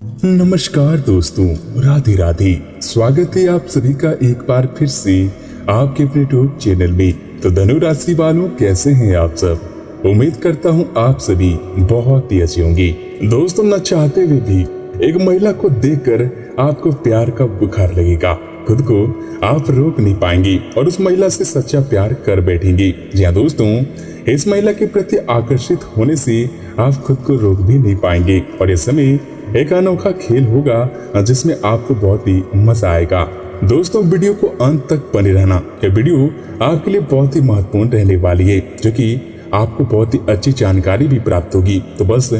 नमस्कार दोस्तों, राधे राधे। स्वागत है आप सभी का एक बार फिर से आपके अपने यूट्यूब चैनल में। तो धनु राशि वालों, कैसे हैं आप सब? उम्मीद करता हूं आप सभी बहुत ही अच्छे होंगे। दोस्तों, न चाहते हुए भी एक महिला को देखकर आपको प्यार का बुखार लगेगा। खुद को आप रोक नहीं पाएंगे और उस महिला से सच्चा प्यार कर बैठेंगे। जी हाँ दोस्तों, इस महिला के प्रति आकर्षित होने से आप खुद को रोक भी नहीं पाएंगे और इस समय एक अनोखा खेल होगा जिसमें आपको बहुत ही मजा आएगा। दोस्तों, वीडियो को अंत तक बने रहना। यह वीडियो आपके लिए बहुत ही महत्वपूर्ण रहने वाली है, जो कि आपको बहुत ही अच्छी जानकारी भी प्राप्त होगी। तो बस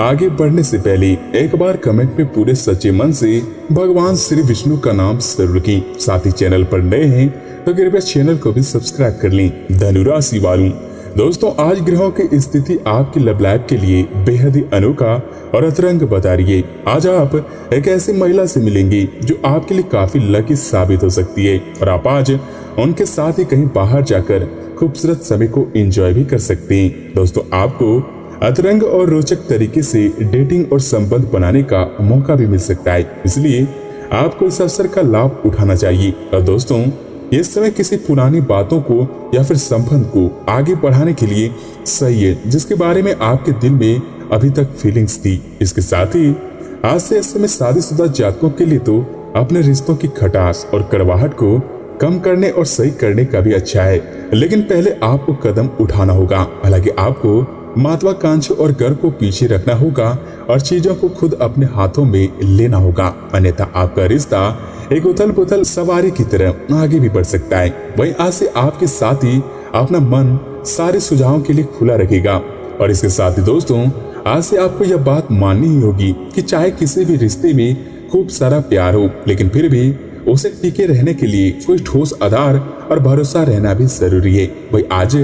आगे बढ़ने से पहले एक बार कमेंट में पूरे सच्चे मन से भगवान श्री विष्णु का नाम जरूर लिखें। साथ ही चैनल पर नए हैं तो कृपया चैनल को भी सब्सक्राइब कर लें। धनु राशि वालों, दोस्तों आज ग्रहों की स्थिति आपकी लव लाइफ के लिए बेहद ही अनोखा और अतरंग बता रही है। आज आप एक ऐसी महिला से मिलेंगे जो आपके लिए काफी लकी साबित हो सकती है और आप आज उनके साथ ही कहीं बाहर जाकर खूबसूरत समय को एंजॉय भी कर सकते हैं। दोस्तों, आपको अतरंग और रोचक तरीके से डेटिंग और संबंध बनाने का मौका भी मिल सकता है, इसलिए आपको इस अवसर का लाभ उठाना चाहिए। और दोस्तों, इस समय किसी पुरानी बातों को या फिर संबंध को आगे बढ़ाने के लिए सही है, जिसके बारे में आपके दिल में अभी तक फीलिंग्स थी। इसके साथ ही आज से इस समय शादीशुदा जातकों के लिए तो अपने रिश्तों की खटास और कड़वाहट को कम करने और सही करने का भी अच्छा है, लेकिन पहले आपको कदम उठाना होगा। हालांकि आपको महत्वाकांक्षा और गर्व को पीछे रखना होगा और चीजों को खुद अपने हाथों में लेना होगा, अन्यथा आपका रिश्ता एक उथल पुथल सवारी की तरह आगे भी बढ़ सकता है। वहीं आज से आपके साथ ही अपना मन सारे सुझावों के लिए खुला रखेगा और इसके साथ ही दोस्तों, आज से आपको यह बात माननी ही होगी कि चाहे किसी भी रिश्ते में खूब सारा प्यार हो, लेकिन फिर भी उसे टिके रहने के लिए कोई ठोस आधार और भरोसा रहना भी जरूरी है। वही आज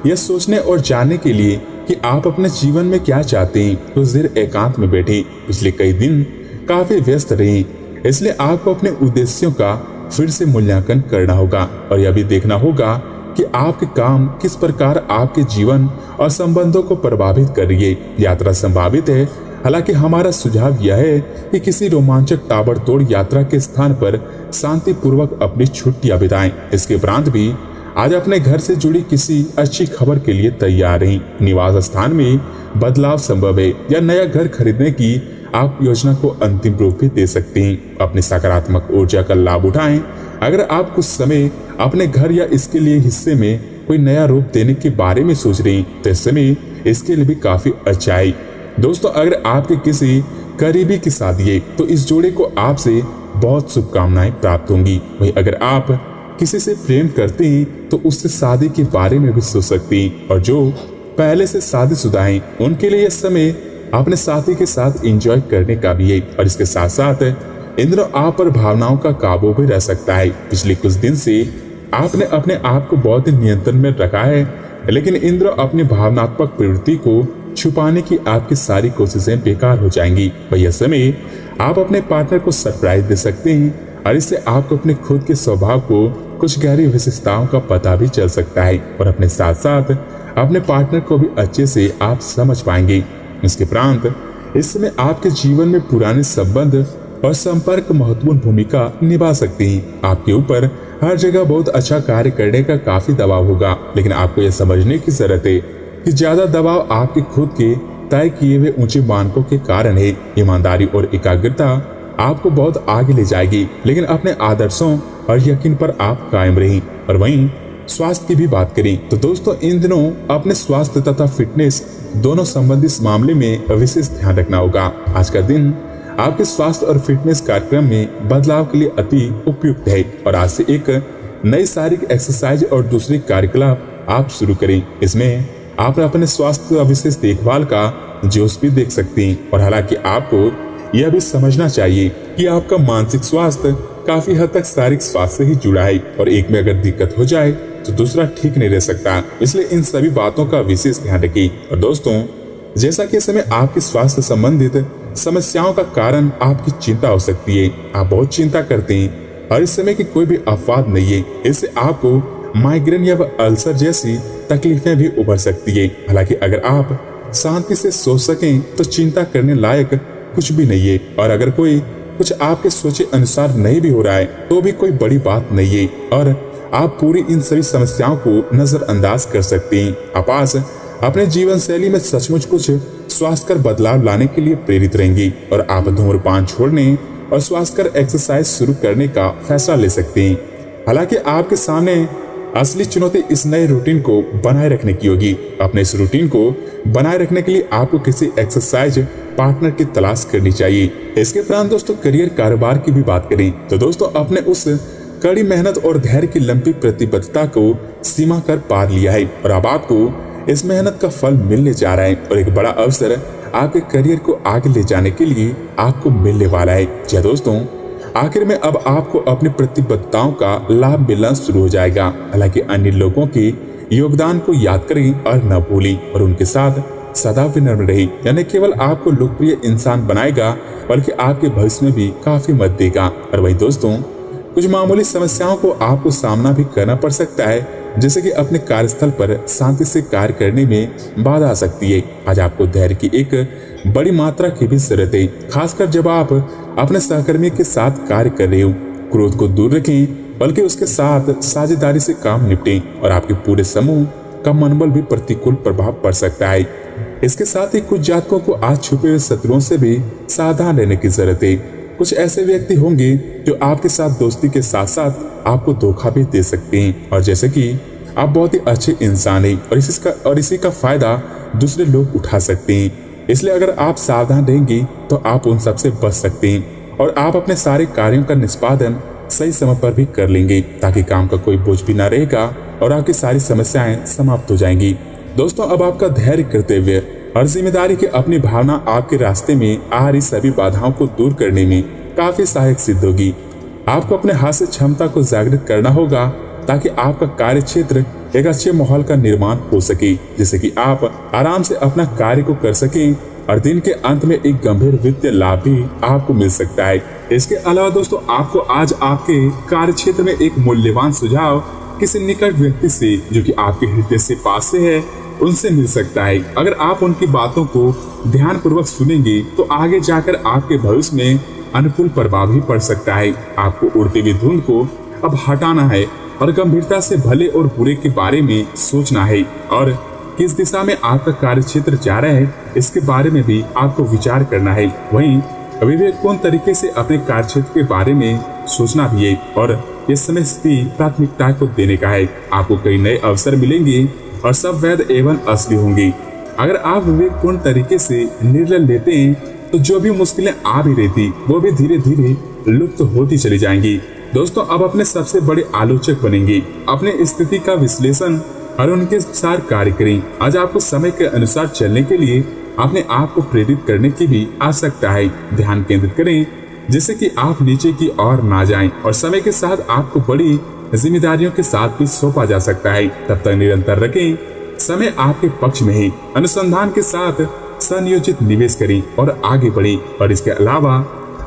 यह सोचने और जानने के लिए कि आप अपने जीवन में क्या चाहते हैं, कुछ देर एकांत में बैठे। पिछले कई दिन काफी व्यस्त रहे, इसलिए आपको अपने उद्देश्यों का फिर से मूल्यांकन करना होगा और यह भी देखना होगा कि आपके काम किस प्रकार आपके जीवन और संबंधों को प्रभावित कर रही है। यात्रा संभावित है, हालांकि हमारा सुझाव यह है कि किसी रोमांचक ताबड़तोड़ यात्रा के स्थान पर शांति पूर्वक अपनी छुट्टियां बिताएं। इसके उपरांत भी आज अपने घर से जुड़ी किसी अच्छी खबर के लिए तैयार रहें। निवास स्थान में बदलाव संभव है या नया घर खरीदने की आप योजना को अंतिम रूप भी दे सकते हैं। अपनी सकारात्मक ऊर्जा का लाभ उठाएं। अगर आप कुछ समय अपने घर या इसके लिए हिस्से में कोई नया रूप देने के बारे में सोच रहे हैं तो इस समय इसके लिए भी काफी अच्छा है। दोस्तों, अगर आपके किसी करीबी की शादी है तो इस जोड़े को आपसे बहुत शुभकामनाएं प्राप्त होंगी। वहीं अगर आप किसी से प्रेम करते हैं तो उससे शादी के बारे में भी सोच सकते हैं और जो पहले से शादीशुदा हैं उनके लिए यह समय अपने साथी के साथ एंजॉय करने का भी है। और इसके साथ साथ इन दिनों आप पर भावनाओं का काबू भी रह सकता है। पिछले कुछ दिन से आपने अपने आप को बहुत ही नियंत्रण में रखा है, लेकिन इन दिनों अपनी भावनात्मक प्रवृत्ति को छुपाने की आपकी सारी कोशिशें बेकार हो जाएंगी। यह समय आप अपने पार्टनर को सरप्राइज दे सकते हैं और इससे आपको अपने खुद के स्वभाव को कुछ गहरी विशेषताओं का पता भी चल सकता है और अपने साथ साथ अपने पार्टनर को भी अच्छे से आप समझ पाएंगे। इसके उपरांत इस समय आपके जीवन में पुराने संबंध और संपर्क महत्वपूर्ण भूमिका निभा सकते हैं। आपके ऊपर हर जगह बहुत अच्छा कार्य करने का काफी दबाव होगा, लेकिन आपको यह समझने की जरूरत है कि ज्यादा दबाव आपके खुद के तय किए हुए ऊंचे मानकों के कारण है। ईमानदारी और एकाग्रता आपको बहुत आगे ले जाएगी, लेकिन अपने आदर्शों और यकीन पर आप कायम रहें। और वहीं स्वास्थ्य की भी बात करें तो दोस्तों, इन दिनों अपने स्वास्थ्य तथा फिटनेस दोनों संबंधी इस मामले में विशेष ध्यान रखना होगा। आज का दिन आपके स्वास्थ्य और फिटनेस कार्यक्रम में बदलाव के लिए अति उपयुक्त है और आज से एक नई शारीरिक एक्सरसाइज और दूसरे कार्यकलाप आप शुरू करें। इसमें आप अपने स्वास्थ्य विशेष देखभाल का जोश भी देख सकते हैं। और हालांकि आपको यह भी समझना चाहिए कि आपका मानसिक स्वास्थ्य काफी हद तक शारीरिक स्वास्थ्य से ही जुड़ा है और एक में अगर दिक्कत हो जाए तो दूसरा ठीक नहीं रह सकता, इसलिए इन सभी बातों का विशेष ध्यान रखें। और दोस्तों, जैसा कि इस समय आपके स्वास्थ्य संबंधित समस्याओं का कारण आपकी चिंता हो सकती है, आप बहुत चिंता करते हैं और इस समय की कोई भी अफवाह नहीं है, इससे आपको माइग्रेन या अल्सर जैसी तकलीफें भी उभर सकती है। हालांकि अगर आप शांति से सोच सकें तो चिंता करने लायक कुछ भी नहीं है। और अगर कोई कुछ आपके सोचे अनुसार नहीं भी हो रहा है तो भी कोई बड़ी बात नहीं है और आप पूरी इन सभी समस्याओं को नजरअंदाज कर सकते हैं। आप आज अपने जीवन शैली में सचमुच कुछ स्वास्थ्यकर बदलाव लाने के लिए प्रेरित रहेंगी और आप धूम्रपान छोड़ने और स्वास्थ्यकर एक्सरसाइज शुरू करने का फैसला ले सकते हैं। हालांकि आपके सामने असली चुनौती इस नए रूटीन को बनाए रखने की होगी। अपने इस रूटीन को बनाए रखने के लिए आपको किसी एक्सरसाइज पार्टनर की तलाश करनी चाहिए। इसके उपरांत दोस्तों करियर कारोबार की भी बात करें तो दोस्तों अपने उस कड़ी मेहनत और धैर्य की लंबी प्रतिबद्धता को सीमा कर पार लिया है और अब आपको इस मेहनत का फल मिलने जा रहा है और एक बड़ा अवसर आपके करियर को आगे ले जाने के लिए आपको मिलने वाला है। जी दोस्तों, आखिर में अब आपको अपनी प्रतिबद्धताओं का लाभ मिलना शुरू हो जाएगा। हालांकि अन्य लोगों के योगदान को याद करें और न भूलें और उनके साथ सदा विनम्र रहे। यानी केवल आपको लोकप्रिय इंसान बनाएगा बल्कि आपके भविष्य में भी काफी मदद देगा। और वही दोस्तों, कुछ मामूली समस्याओं को आपको सामना भी करना पड़ सकता है, जैसे कि अपने कार्यस्थल पर शांति से कार्य करने में बाधा आ सकती है। आज आपको धैर्य की एक बड़ी मात्रा की भी जरूरत है, खासकर जब आप अपने सहकर्मी के साथ कार्य कर रहे हो। क्रोध को दूर रखें बल्कि उसके साथ साझेदारी से काम निपटें और आपके पूरे समूह का मनोबल भी प्रतिकूल प्रभाव पड़ सकता है। इसके साथ ही कुछ जातकों को आज छुपे हुए शत्रुओं से भी सावधान रहने की जरूरत है। कुछ ऐसे व्यक्ति होंगे जो आपके साथ दोस्ती के साथ साथ आपको धोखा भी दे सकते हैं और जैसे कि आप बहुत ही अच्छे इंसान हैं और इसी का फायदा दूसरे लोग उठा सकते हैं। इसलिए अगर आप सावधान रहेंगे तो आप उन सब से बच सकते हैं और आप अपने सारे कार्यों का निष्पादन सही समय पर भी कर लेंगे ताकि काम का कोई बोझ भी ना रहेगा और आपकी सारी समस्याएं समाप्त हो जाएंगी। दोस्तों, अब आपका धैर्य करते हुए और जिम्मेदारी की अपनी भावना आपके रास्ते में आ रही सभी बाधाओं को दूर करने में काफी सहायक सिद्ध होगी। आपको अपने हास्य क्षमता को जागृत करना होगा ताकि आपका कार्य क्षेत्र एक अच्छे माहौल का निर्माण हो सके, जिससे कि आप आराम से अपना कार्य को कर सकें और दिन के अंत में एक गंभीर वित्तीय लाभ भी आपको मिल सकता है। इसके अलावा दोस्तों, आपको आज आपके कार्य क्षेत्र में एक मूल्यवान सुझाव किसी निकट व्यक्ति से जो कि आपके हृदय से पास से है उनसे मिल सकता है। अगर आप उनकी बातों को ध्यान पूर्वक सुनेंगे तो आगे जाकर आपके भविष्य में अनुकूल प्रभाव भी पड़ सकता है। आपको उड़ती हुई धुंध को अब हटाना है और गंभीरता से भले और बुरे के बारे में सोचना है और किस दिशा में आपका कार्य क्षेत्र जा रहा है इसके बारे में भी आपको विचार करना है। वहीं विवेकपूर्ण तरीके से अपने कार्य क्षेत्र के बारे में सोचना भी है और ये समय की प्राथमिकता को देने का है। आपको कई नए अवसर मिलेंगे और सब वैध एवं असली होंगे। अगर आप विवेकपूर्ण तरीके से निर्णय लेते हैं तो जो भी मुश्किलें आ भी रहती वो भी धीरे धीरे लुप्त होती चली जाएंगी। दोस्तों, अब अपने सबसे बड़े आलोचक बनेंगे। अपने स्थिति का विश्लेषण और उनके साथ कार्य करें। आज आपको समय के अनुसार चलने के लिए अपने आप को प्रेरित करने की भी आवश्यकता है। ध्यान केंद्रित करें जिससे कि आप नीचे की ओर ना जाएं और समय के साथ आपको बड़ी जिम्मेदारियों के साथ भी सौंपा जा सकता है। तब तक निरंतर रखें, समय आपके पक्ष में है। अनुसंधान के साथ संयोजित निवेश करें और आगे बढ़ें। और इसके अलावा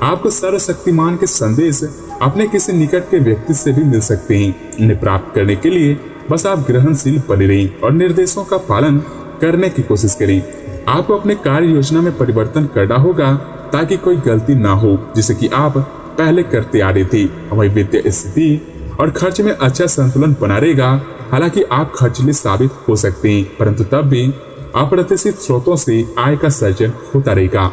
आपको सर्वशक्तिमान के संदेश अपने किसी निकट के व्यक्ति से भी मिल सकते हैं। इन्हें प्राप्त करने के लिए बस आप ग्रहणशील बने रहें और निर्देशों का पालन करने की कोशिश करें। आपको अपने कार्य योजना में परिवर्तन करना होगा ताकि कोई गलती ना हो जिसे कि आप पहले करते आ रहे थे। वही वित्तीय स्थिति और खर्च में अच्छा संतुलन बना रहेगा। हालांकि आप खर्चीले साबित हो सकते हैं परंतु तब भी अप्रत्याशित स्रोतों से आय का सृजन होता रहेगा।